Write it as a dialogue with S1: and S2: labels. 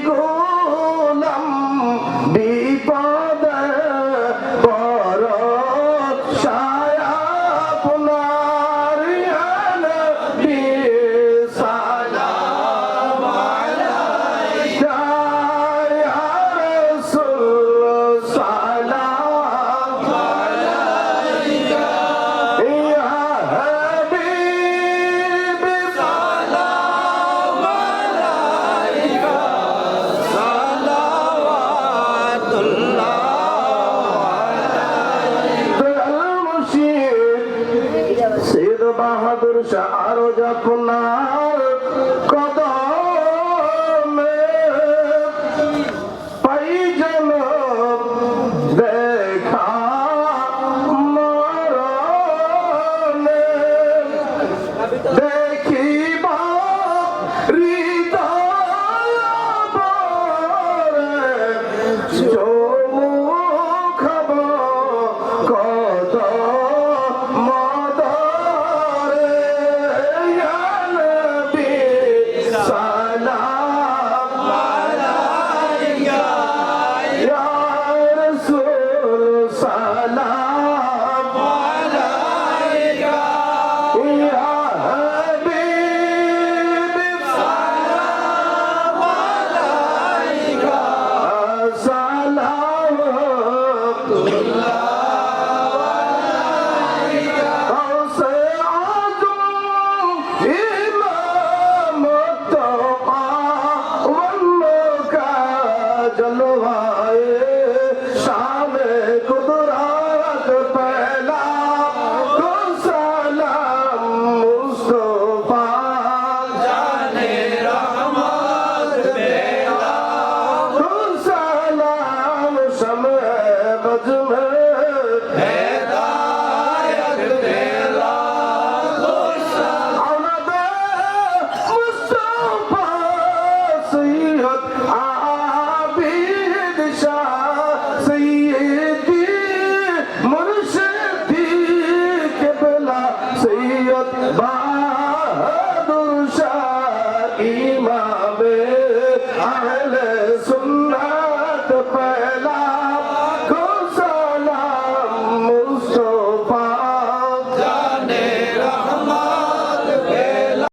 S1: গোলাম বিপদে ভরসায় আপনার ইয়া নবী সালাম আলাইকা ইয়া রাসূল সালাম আলাইকা ইয়া হাবিব সালাম আলাইকা সালাওয়াতুল্লাহ সৈয়দ বাহাদুর শাহ আরো আপনার কদমে পাই জনম দেখা মরণে দেখিবা হৃদয় ভরে চমুখ কত মদরে ইয়া নবী সালাম আলাইকা ইয়া রাসূল সালাম আলাইকা ইয়া হাবিব সালাম আলাইকা সালাওয়াতুল্লাহ আলাইকা